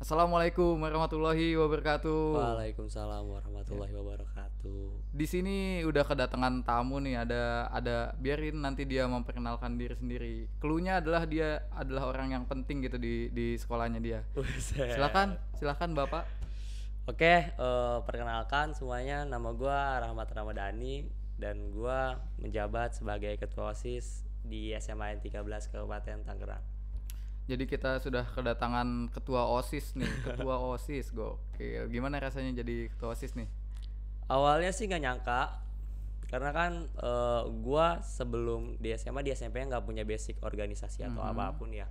Assalamualaikum warahmatullahi wabarakatuh. Waalaikumsalam Ya. warahmatullahi wabarakatuh. Di sini udah kedatangan tamu nih, ada biarin nanti dia memperkenalkan diri sendiri. Cluenya adalah dia adalah orang yang penting gitu di sekolahnya dia. Silakan, Buset. silakan Bapak. Oke, perkenalkan semuanya, nama gua Rahmat Ramadhani dan gua menjabat sebagai ketua OSIS di SMA N13 Kabupaten Tangerang. Jadi kita sudah kedatangan ketua OSIS nih, ketua OSIS. Gokil. Gimana rasanya jadi ketua OSIS nih? Awalnya sih nggak nyangka, karena kan gua sebelum di SMA di SMP nggak punya basic organisasi atau apapun ya.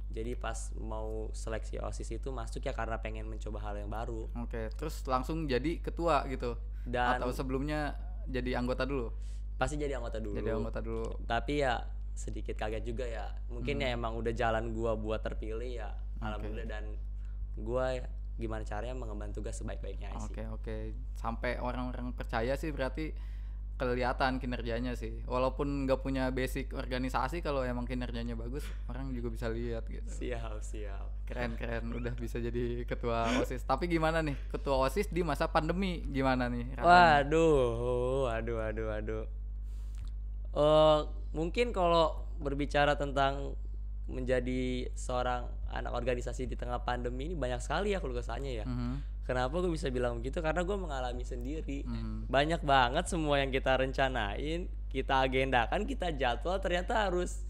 Jadi pas mau seleksi OSIS itu masuk ya karena pengen mencoba hal yang baru. Oke, terus langsung jadi ketua gitu. Dan Atau sebelumnya jadi anggota dulu? pasti jadi anggota dulu. Jadi anggota dulu. Tapi ya sedikit kaget juga ya, mungkin ya emang udah jalan gua buat terpilih ya, alhamdulillah. Dan gua gimana caranya mengemban tugas sebaik-baiknya sih. Oke. Sampai orang-orang percaya sih berarti kelihatan kinerjanya sih. Walaupun nggak punya basic organisasi, kalau emang kinerjanya bagus, orang juga bisa lihat gitu. Siap. Keren, udah bisa jadi ketua OSIS. Tapi gimana nih, ketua OSIS di masa pandemi gimana nih rasanya? Waduh. Mungkin kalau berbicara tentang menjadi seorang anak organisasi di tengah pandemi ini banyak sekali ya keluh kesahnya ya. Kenapa gue bisa bilang begitu? Karena gue mengalami sendiri. Banyak banget semua yang kita rencanain, kita agendakan, kita jadwal, ternyata harus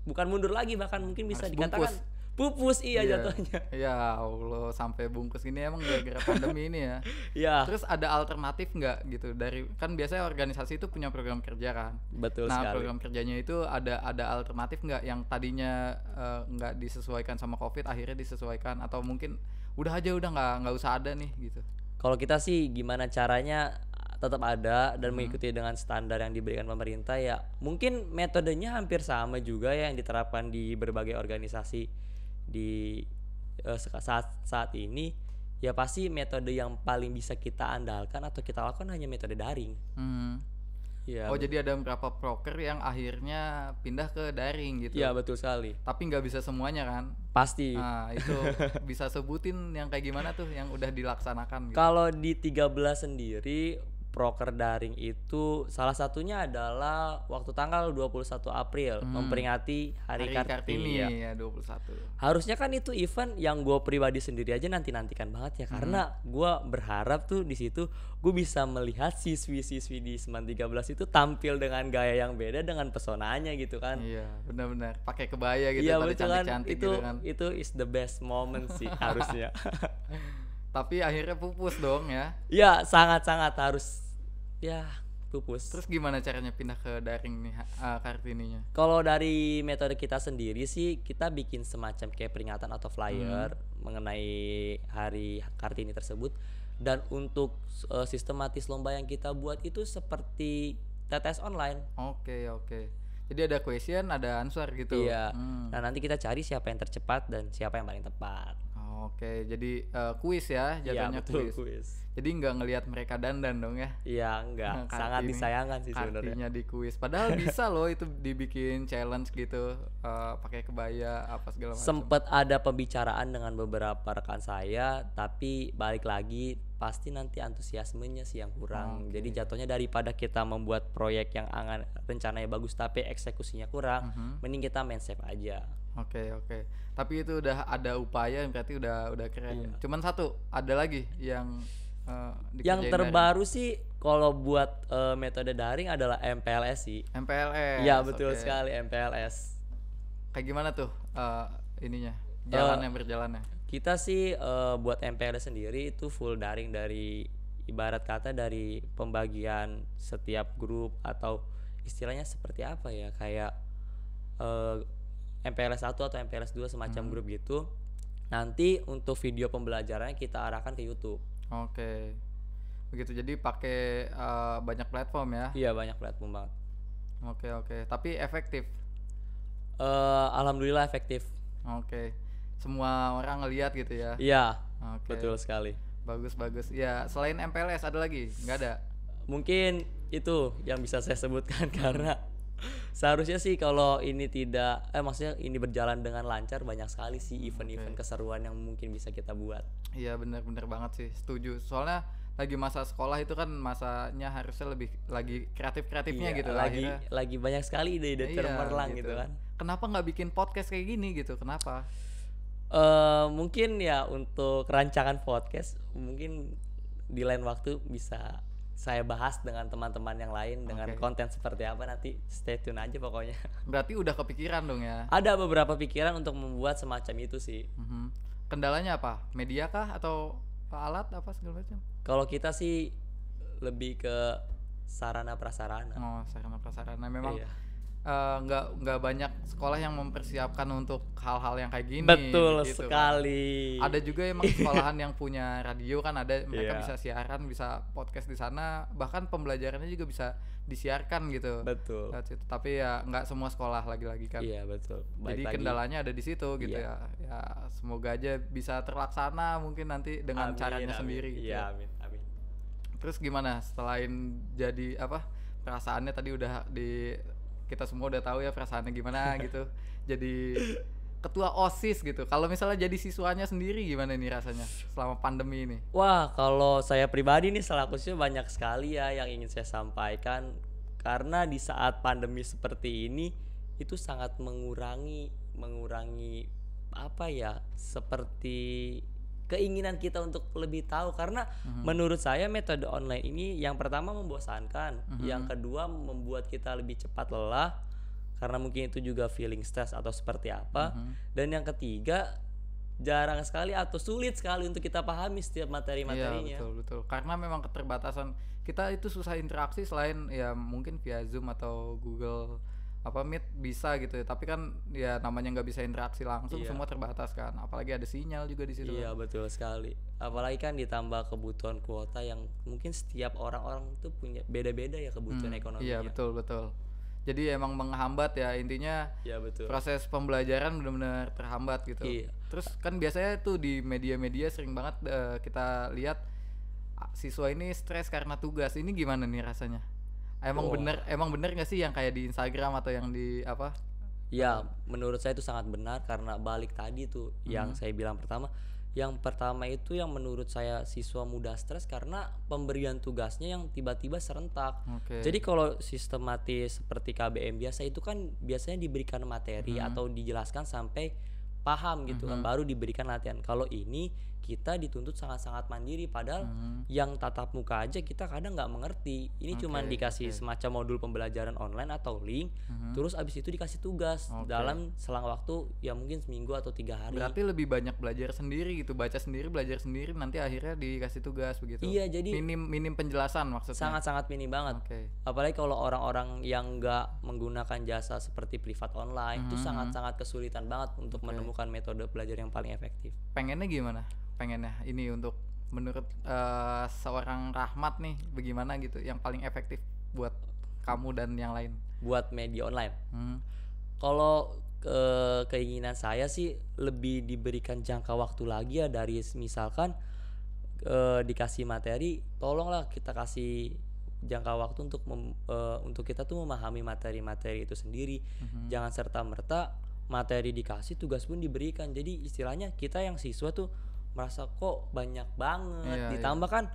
bukan mundur lagi, bahkan mungkin bisa Harus dikatakan bungkus. pupus iya Iya. jatuhnya. Ya Allah, sampai bungkus gini emang gara-gara pandemi ini ya. Ya, Terus ada alternatif nggak gitu dari, kan biasanya organisasi itu punya program kerja kan. betul Nah, sekali. program kerjanya itu ada alternatif nggak yang tadinya nggak disesuaikan sama COVID akhirnya disesuaikan, atau mungkin udah aja udah nggak usah ada nih gitu. Kalau kita sih gimana caranya tetap ada dan mengikuti dengan standar yang diberikan pemerintah ya. Mungkin metodenya hampir sama juga ya yang diterapkan di berbagai organisasi di saat ini. Ya pasti metode yang paling bisa kita andalkan atau kita lakukan hanya metode daring. Hmm. Ya, Oh, jadi ada beberapa proker yang akhirnya pindah ke daring gitu. ya betul sekali. Tapi nggak bisa semuanya kan. Pasti. Nah, itu bisa sebutin yang kayak gimana tuh yang udah dilaksanakan gitu. Kalau di 13 sendiri proker daring itu salah satunya adalah waktu tanggal 21 April memperingati Hari Kartini ya. ya 21. Harusnya kan itu event yang gue pribadi sendiri aja nantikan banget ya, karena gue berharap tuh di situ gue bisa melihat siswi-siswi di Seman 13 itu tampil dengan gaya yang beda dengan pesonanya gitu kan. Iya, benar-benar pakai kebaya gitu Iya pada betul kan, cantik-cantik itu gitu kan. itu is the best moment sih harusnya. Tapi akhirnya pupus dong ya. Ya sangat-sangat harus ya pupus. Terus gimana caranya pindah ke daring nih Kartininya? Kalau dari metode kita sendiri sih, kita bikin semacam kayak peringatan atau flyer mengenai Hari Kartini tersebut. Dan untuk sistematis lomba yang kita buat itu seperti TTS online. Oke. Jadi ada question, ada answer gitu. Iya. Nah nanti kita cari siapa yang tercepat dan siapa yang paling tepat. Oke, jadi kuis ya, Iya jatuhnya betul, kuis. kuis. Jadi nggak ngelihat mereka dandan dong ya. Iya enggak, sangat Kartini- disayangkan sih sebenarnya. Kartinya di kuis. Padahal bisa loh itu dibikin challenge gitu, pakai kebaya apa segala macam. Sempet ada pembicaraan dengan beberapa rekan saya, tapi balik lagi pasti nanti antusiasmenya sih yang kurang. Jadi jatuhnya daripada kita membuat proyek yang rencananya bagus tapi eksekusinya kurang, mending kita main safe aja. Oke. Tapi itu udah ada upaya, berarti udah keren. Cuman satu, ada lagi yang Yang dikerjain terbaru sih kalau buat metode daring adalah MPLS sih. daring. MPLS. Iya betul oke. sekali MPLS. Kayak gimana tuh ininya? Berjalannya. Kita sih buat MPLS sendiri itu full daring, dari ibarat kata dari pembagian setiap grup atau istilahnya seperti apa ya, kayak MPLS 1 atau MPLS 2 semacam grup gitu. Nanti untuk video pembelajarannya kita arahkan ke YouTube. Oke. Begitu, jadi pakai banyak platform ya. Iya banyak platform banget. Oke. Tapi efektif. Alhamdulillah efektif. Oke. Semua orang ngelihat gitu ya. Iya Oke. betul sekali. Bagus. Ya, selain MPLS ada lagi? Nggak ada. Mungkin itu yang bisa saya sebutkan karena Seharusnya sih kalau ini tidak maksudnya ini berjalan dengan lancar, banyak sekali sih event-event keseruan yang mungkin bisa kita buat. Iya bener banget sih, setuju. Soalnya lagi masa sekolah itu kan masanya harusnya lebih lagi kreatif-kreatifnya Iya, gitu lah, akhirnya. lagi banyak sekali ide-ide Iya cemerlang gitu. gitu kan. Kenapa nggak bikin podcast kayak gini gitu? Kenapa? Mungkin ya untuk rancangan podcast mungkin di lain waktu bisa saya bahas dengan teman-teman yang lain dengan Oke. konten seperti apa, nanti stay tune aja pokoknya. Berarti udah kepikiran dong ya? Ada beberapa pikiran untuk membuat semacam itu sih. Mhm. Kendalanya apa? Media kah atau alat apa segala macam? Kalau kita sih lebih ke sarana prasarana. Oh, sarana prasarana memang. Iya. Nggak banyak sekolah yang mempersiapkan untuk hal-hal yang kayak gini. Betul gitu kan. sekali. Ada juga emang sekolahan yang punya radio kan, ada mereka Iya. bisa siaran, bisa podcast di sana, bahkan pembelajarannya juga bisa disiarkan gitu. Betul. Lewat situ. Tapi ya nggak semua sekolah lagi-lagi kan. Iya betul. Jadi Baik lagi. kendalanya ada di situ gitu Iya. ya. Ya semoga aja bisa terlaksana mungkin nanti dengan Amin, caranya amin. sendiri gitu. Iya, amin. Terus gimana selain jadi apa, perasaannya tadi udah kita semua udah tahu ya perasaannya gimana gitu. Jadi ketua OSIS gitu. Kalau misalnya jadi siswanya sendiri gimana nih rasanya selama pandemi ini? Wah, kalau saya pribadi nih selaku siswa banyak sekali ya yang ingin saya sampaikan, karena di saat pandemi seperti ini itu sangat mengurangi apa ya, seperti keinginan kita untuk lebih tahu, karena menurut saya metode online ini yang pertama membosankan, yang kedua membuat kita lebih cepat lelah karena mungkin itu juga feeling stress atau seperti apa, dan yang ketiga jarang sekali atau sulit sekali untuk kita pahami setiap materi-materinya. Iya betul. Karena memang keterbatasan kita itu susah interaksi, selain ya mungkin via Zoom atau Google Meet bisa gitu ya. Tapi kan ya namanya nggak bisa interaksi langsung, Iya. semua terbatas kan. Apalagi ada sinyal juga di situ. Iya kan. betul sekali. Apalagi kan ditambah kebutuhan kuota yang mungkin setiap orang-orang tuh punya beda-beda ya kebutuhan ekonominya. Iya betul. Jadi emang menghambat ya, intinya Iya betul. proses pembelajaran benar-benar terhambat gitu. Iya. Terus kan biasanya tuh di media-media sering banget kita lihat siswa ini stres karena tugas. Ini gimana nih rasanya? Emang bener nggak sih yang kayak di Instagram atau yang di apa? Ya, menurut saya itu sangat benar, karena balik tadi tuh yang saya bilang pertama. Yang pertama itu yang menurut saya siswa mudah stres karena pemberian tugasnya yang tiba-tiba serentak. Oke. Jadi kalau sistematis seperti KBM biasa itu kan biasanya diberikan materi atau dijelaskan sampai paham gitu kan, baru diberikan latihan. Kalau ini kita dituntut sangat-sangat mandiri, padahal yang tatap muka aja kita kadang nggak mengerti. Ini cuman dikasih semacam modul pembelajaran online atau link, terus abis itu dikasih tugas dalam selang waktu ya mungkin seminggu atau 3 hari. Berarti lebih banyak belajar sendiri gitu, baca sendiri, belajar sendiri, nanti akhirnya dikasih tugas begitu. Iya, jadi minim penjelasan maksudnya. sangat-sangat minim banget. Oke. Apalagi kalau orang-orang yang nggak menggunakan jasa seperti privat online itu sangat-sangat kesulitan banget untuk menemukan metode belajar yang paling efektif. Pengennya gimana? Pengennya ini untuk menurut seorang Rahmat nih bagaimana gitu yang paling efektif buat kamu dan yang lain? Buat media online. Kalau keinginan saya sih lebih diberikan jangka waktu lagi ya, dari misalkan dikasih materi, tolonglah kita kasih jangka waktu untuk kita tuh memahami materi-materi itu sendiri. Jangan serta-merta materi dikasih, tugas pun diberikan. Jadi istilahnya kita yang siswa tuh merasa kok banyak banget. Ditambah kan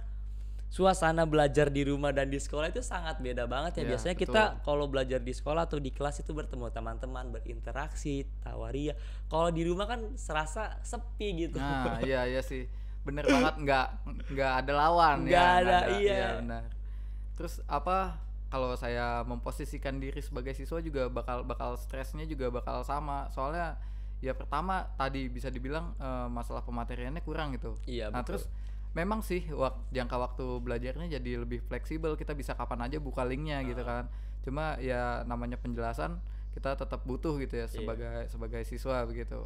suasana belajar di rumah dan di sekolah itu sangat beda banget ya. Iya, Biasanya betul. kita kalau belajar di sekolah atau di kelas itu bertemu teman-teman, berinteraksi, tawaria. Kalau di rumah kan serasa sepi gitu. Nah, iya sih. Bener banget, nggak ada lawan. Nggak ya, ada, nggak iya. benar. Terus apa, kalau saya memposisikan diri sebagai siswa juga bakal stresnya juga bakal sama. Soalnya ya pertama tadi bisa dibilang masalah pemateriannya kurang gitu. Iya, Nah, betul. terus memang sih jangka waktu belajarnya jadi lebih fleksibel, kita bisa kapan aja buka linknya gitu kan. Cuma ya namanya penjelasan kita tetap butuh gitu ya sebagai siswa begitu.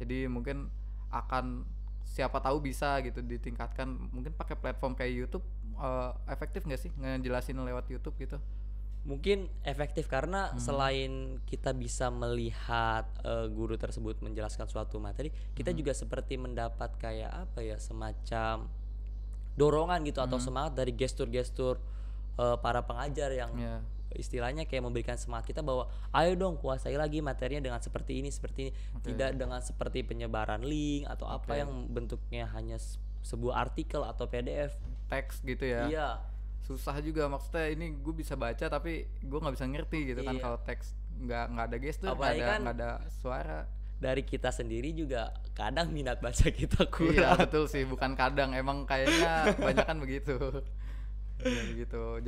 Jadi mungkin akan siapa tahu bisa gitu ditingkatkan, mungkin pakai platform kayak YouTube. Efektif nggak sih ngejelasin lewat YouTube gitu? Mungkin efektif karena selain kita bisa melihat guru tersebut menjelaskan suatu materi, kita juga seperti mendapat kayak apa ya, semacam dorongan gitu atau semangat dari gestur-gestur para pengajar yang istilahnya kayak memberikan semangat kita bahwa ayo dong kuasai lagi materinya dengan seperti ini, tidak dengan seperti penyebaran link atau apa yang bentuknya hanya sebuah artikel atau PDF teks gitu ya. Iya, susah juga, maksudnya ini gue bisa baca tapi gue nggak bisa ngerti gitu kan kalau teks nggak ada gestur, nggak ada suara. Dari kita sendiri juga kadang minat baca kita kurang. Iya betul sih, bukan kadang, emang kayaknya banyak kan begitu. Ya, gitu.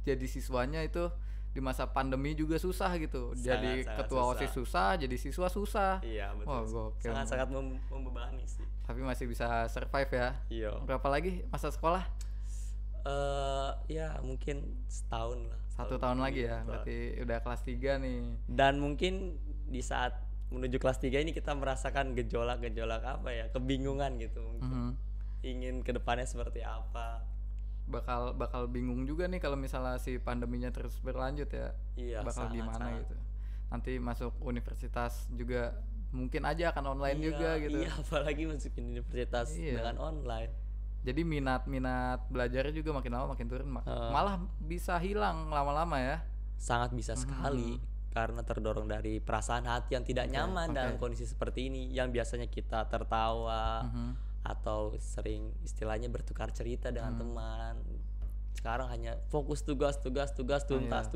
Jadi siswanya itu di masa pandemi juga susah gitu. Jadi ketua OSIS susah, jadi siswa susah. Iya betul. Wah, gokil. Sangat membebani sih. Tapi masih bisa survive ya. Iya. Berapa lagi masa sekolah? Ya mungkin setahun lah. 1 tahun lagi ya, berarti udah kelas 3 nih. Dan mungkin di saat menuju kelas 3 ini kita merasakan gejolak apa ya, kebingungan gitu mungkin. Ingin kedepannya seperti apa. Bakal bingung juga nih kalau misalnya si pandeminya terus berlanjut ya. Iya, bakal gimana gitu. Nanti masuk universitas juga mungkin aja akan online juga gitu. Iya, apalagi masukin universitas dengan online. Jadi minat belajarnya juga makin lama makin turun, malah bisa hilang lama-lama ya. Sangat bisa sekali. Karena terdorong dari perasaan hati yang tidak nyaman dalam kondisi seperti ini, yang biasanya kita tertawa atau sering istilahnya bertukar cerita dengan teman, sekarang hanya fokus tugas tuntas.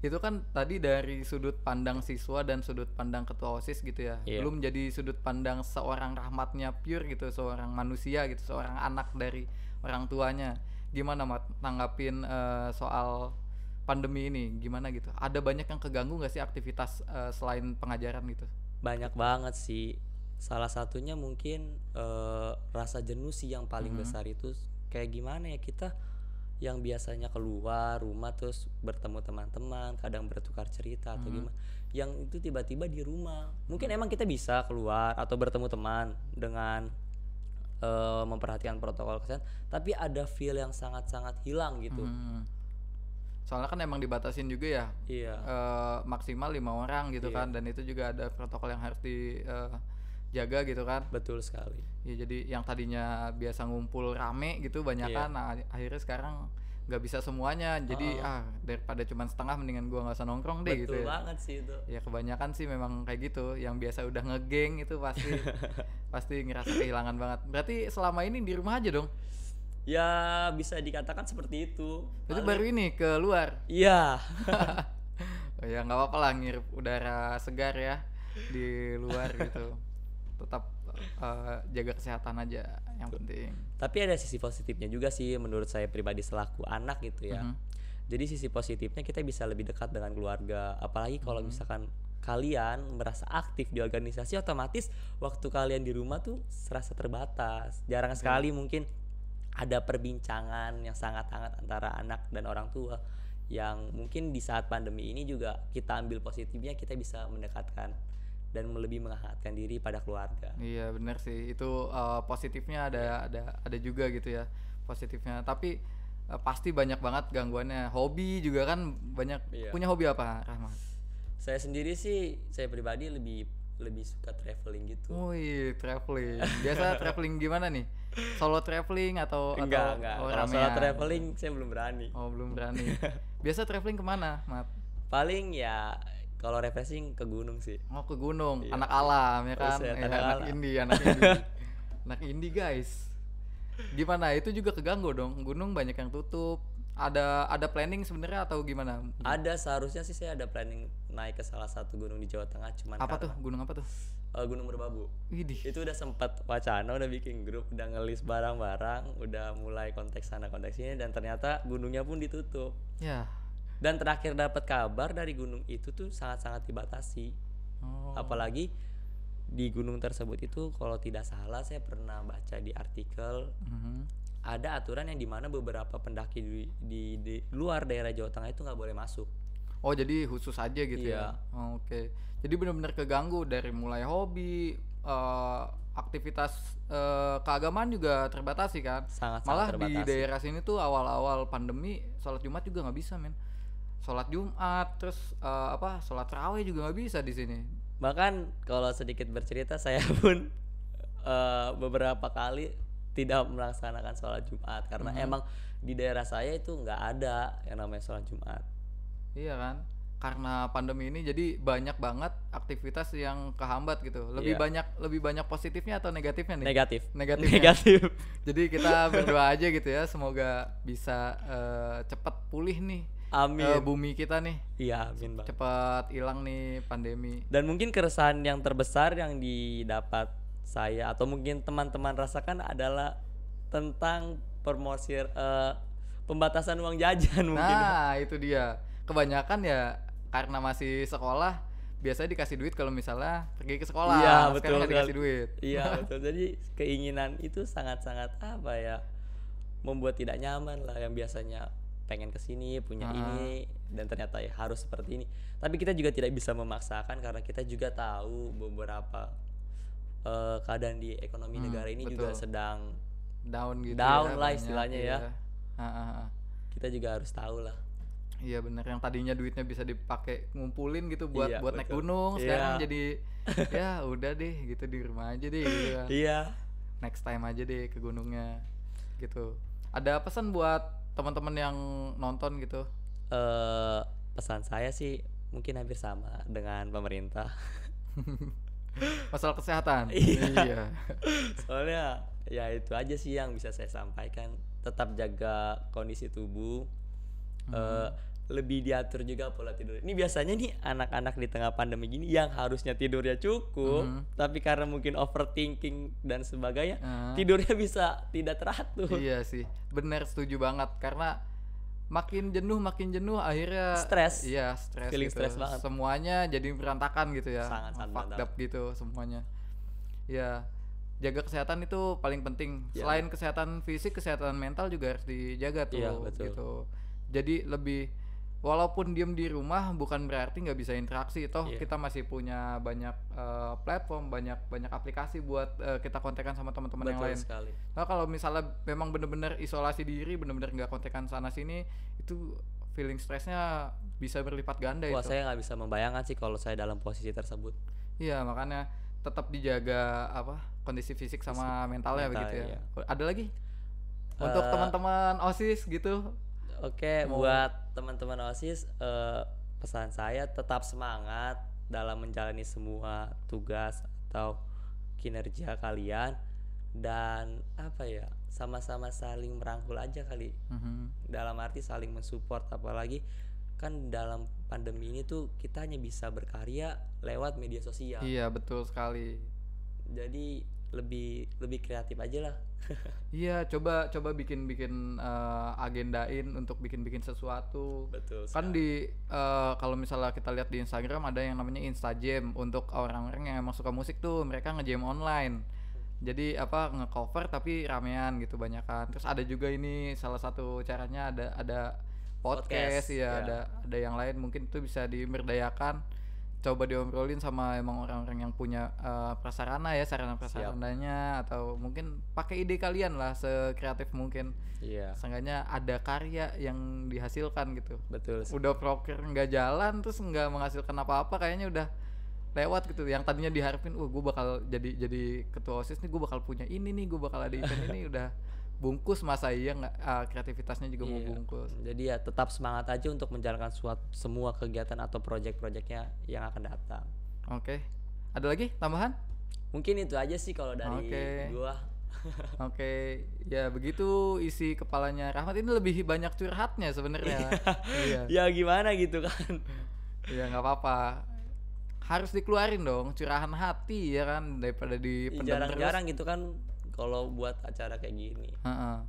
Itu kan tadi dari sudut pandang siswa dan sudut pandang ketua OSIS gitu ya. Belum jadi sudut pandang seorang Rahmatnya pure gitu, seorang manusia gitu, seorang anak dari orang tuanya. Gimana Mat nanggapin soal pandemi ini, gimana gitu? Ada banyak yang keganggu nggak sih aktivitas selain pengajaran gitu? Banyak banget sih. Salah satunya mungkin rasa jenuh sih yang paling besar itu. Kayak gimana ya, kita yang biasanya keluar rumah terus bertemu teman-teman, kadang bertukar cerita atau gimana, yang itu tiba-tiba di rumah. Mungkin emang kita bisa keluar atau bertemu teman dengan memperhatikan protokol kesehatan, tapi ada feel yang sangat-sangat hilang gitu. Soalnya kan emang dibatasin juga ya. Maksimal 5 orang gitu kan, dan itu juga ada protokol yang harus dijaga gitu kan. Betul sekali. Ya jadi yang tadinya biasa ngumpul rame gitu banyakan, nah akhirnya sekarang nggak bisa semuanya. Jadi daripada cuma setengah mendingan gua nggak usah nongkrong deh. Betul gitu ya. banget sih itu. Ya kebanyakan sih memang kayak gitu. Yang biasa udah ngegeng itu pasti ngerasa kehilangan banget. Berarti selama ini di rumah aja dong? Ya bisa dikatakan seperti itu. Itu baru ini keluar? Iya. Oh ya nggak apa-apa lah, ngirup udara segar ya di luar gitu. Tetap jaga kesehatan aja yang penting. Tapi ada sisi positifnya juga sih menurut saya pribadi selaku anak gitu ya. Jadi sisi positifnya kita bisa lebih dekat dengan keluarga. Apalagi kalau misalkan kalian merasa aktif di organisasi, otomatis waktu kalian di rumah tuh serasa terbatas. Jarang sekali mungkin ada perbincangan yang sangat hangat antara anak dan orang tua, yang mungkin di saat pandemi ini juga kita ambil positifnya, kita bisa mendekatkan dan lebih menghangatkan diri pada keluarga. Iya benar sih, itu positifnya ada juga gitu ya positifnya. Tapi pasti banyak banget gangguannya. Hobi juga kan banyak. Punya hobi apa Rahmat? Saya sendiri sih, saya pribadi lebih suka traveling gitu. Wih, traveling. Biasa traveling gimana nih? Solo traveling atau enggak. Kalau solo traveling saya belum berani. Oh belum berani. Biasa traveling kemana Mat? Paling ya kalau refreshing ke gunung sih. Oh ke gunung, anak alam ya kan? Anak indie. Anak indie guys. Gimana? Itu juga keganggu dong. Gunung banyak yang tutup. Ada planning sebenarnya atau gimana? Ada, seharusnya sih saya ada planning naik ke salah satu gunung di Jawa Tengah, cuman gunung apa tuh? Gunung Merbabu. Widih. Itu udah sempat wacana, udah bikin grup, udah ngelis barang-barang, udah mulai kontak sana kontak sini, dan ternyata gunungnya pun ditutup. Ya. Dan terakhir dapat kabar dari gunung itu tuh sangat-sangat dibatasi. Apalagi di gunung tersebut itu kalau tidak salah saya pernah baca di artikel, ada aturan yang dimana beberapa pendaki di luar daerah Jawa Tengah itu nggak boleh masuk. Oh jadi khusus aja gitu ya? Oke. Jadi benar-benar keganggu dari mulai hobi, aktivitas keagamaan juga terbatasi kan? Malah terbatasi. Di daerah sini tuh awal-awal pandemi sholat Jumat juga nggak bisa men. Sholat Jumat terus sholat tarawih juga nggak bisa di sini. Bahkan kalau sedikit bercerita, saya pun beberapa kali tidak melaksanakan sholat Jumat karena emang di daerah saya itu nggak ada yang namanya sholat Jumat. Iya kan? Karena pandemi ini jadi banyak banget aktivitas yang kehambat gitu. Lebih Iya. banyak positifnya atau negatifnya nih? Negatif. Negatifnya. Negatif. Jadi kita berdoa aja gitu ya, semoga bisa cepat pulih nih Amin. bumi kita nih. Iya, amin Bang. Cepat hilang nih pandemi. Dan mungkin keresahan yang terbesar yang didapat saya atau mungkin teman-teman rasakan adalah tentang pembatasan uang jajan mungkin. Nah, itu dia. Kebanyakan ya karena masih sekolah biasanya dikasih duit kalau misalnya pergi ke sekolah. Iya, Sekarang betul nggak dikasih sekali. duit. Iya, betul. Jadi keinginan itu sangat-sangat apa ya? Membuat tidak nyaman lah, yang biasanya pengen kesini punya ini dan ternyata ya harus seperti ini. Tapi kita juga tidak bisa memaksakan karena kita juga tahu beberapa keadaan di ekonomi negara ini juga sedang Down gitu down ya, lah banyak, istilahnya ya. iya. Kita juga harus tahu lah. Iya benar, yang tadinya duitnya bisa dipakai ngumpulin gitu buat Iya, naik betul. gunung, Iya. sekarang jadi ya udah deh gitu di rumah aja deh gitu kan. Iya. Next time aja deh ke gunungnya gitu. Ada pesan buat teman-teman yang nonton gitu? Pesan saya sih mungkin hampir sama dengan pemerintah. Masalah kesehatan. Iya. Soalnya ya itu aja sih yang bisa saya sampaikan. Tetap jaga kondisi tubuh. Lebih diatur juga pola tidur. Ini biasanya nih anak-anak di tengah pandemi gini yang harusnya tidurnya cukup, tapi karena mungkin overthinking dan sebagainya, tidurnya bisa tidak teratur. Iya sih, bener, setuju banget. Karena makin jenuh akhirnya Stres. Iya, stres Feeling gitu. stres banget. Semuanya jadi berantakan gitu ya. Sangat Fucked berantakan. up gitu semuanya. Ya, jaga kesehatan itu paling penting. Iya. Selain kesehatan fisik, kesehatan mental juga harus dijaga tuh. Iya, betul. Gitu. Jadi lebih, walaupun diem di rumah bukan berarti nggak bisa interaksi. Toh Iya. kita masih punya banyak platform, banyak aplikasi buat kita kontekan sama teman-teman yang Betul lain. sekali. Nah, kalau misalnya memang bener-bener isolasi diri, bener-bener nggak kontekan sana sini, itu feeling stresnya bisa berlipat ganda. Wah, itu. saya nggak bisa membayangkan sih kalau saya dalam posisi tersebut. Iya, makanya tetap dijaga kondisi fisik sama mentalnya mental, begitu ya. iya. Ada lagi untuk teman-teman OSIS gitu? Oke, buat teman-teman OSIS, pesan saya tetap semangat dalam menjalani semua tugas atau kinerja kalian, dan apa ya, sama-sama saling merangkul aja kali. Dalam arti saling mensupport, apalagi kan dalam pandemi ini tuh kita hanya bisa berkarya lewat media sosial. Iya, betul sekali. Jadi lebih kreatif aja lah. Iya, coba bikin agendain untuk bikin sesuatu. Betul Kan di kalau misalnya kita lihat di Instagram ada yang namanya Instajam untuk orang-orang yang emang suka musik tuh, mereka ngejam online. Jadi ngecover tapi ramean gitu banyakan. Terus ada juga ini salah satu caranya ada podcast ya, ya. ada yang lain mungkin itu bisa diberdayakan. Coba diobrolin sama emang orang-orang yang punya prasarana ya, sarana prasarananya, atau mungkin pakai ide kalian lah sekreatif mungkin. Iya. Seenggaknya ada karya yang dihasilkan gitu. Betul. Udah proker nggak jalan terus nggak menghasilkan apa-apa, kayaknya udah lewat gitu. Yang tadinya diharapin, gue bakal jadi ketua OSIS nih, gue bakal punya ini nih, gue bakal ada event ini, udah bungkus. Masa iya nggak kreativitasnya juga mau bungkus. Jadi ya tetap semangat aja untuk menjalankan semua kegiatan atau proyek-proyeknya yang akan datang. Oke. Ada lagi tambahan? Mungkin itu aja sih kalau dari gua. Oke, ya begitu isi kepalanya Rahmat. Ini lebih banyak curhatnya sebenarnya. Iya. Ya gimana gitu kan. Ya nggak apa-apa. Harus dikeluarin dong curahan hati ya kan, daripada dipendam terus. Jarang-jarang gitu kan kalau buat acara kayak gini.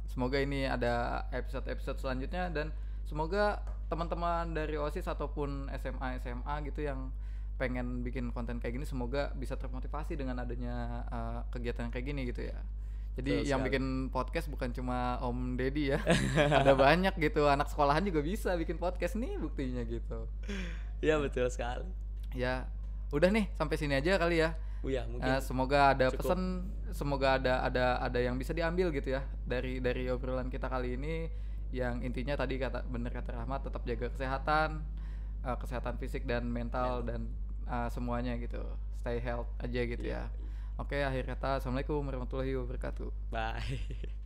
Semoga ini ada episode selanjutnya, dan semoga teman-teman dari OSIS ataupun SMA gitu yang pengen bikin konten kayak gini semoga bisa termotivasi dengan adanya kegiatan kayak gini gitu ya. Jadi yang bikin podcast bukan cuma Om Deddy ya. Ada banyak gitu, anak sekolahan juga bisa bikin podcast nih buktinya gitu. Ya betul sekali. Ya, udah nih sampai sini aja kali ya. Ya mungkin semoga ada pesan, semoga ada yang bisa diambil gitu ya dari obrolan kita kali ini, yang intinya tadi bener kata Rahmat, tetap jaga kesehatan fisik dan mental dan semuanya gitu, stay health aja gitu ya. Oke, akhir kata assalamualaikum warahmatullahi wabarakatuh. Bye.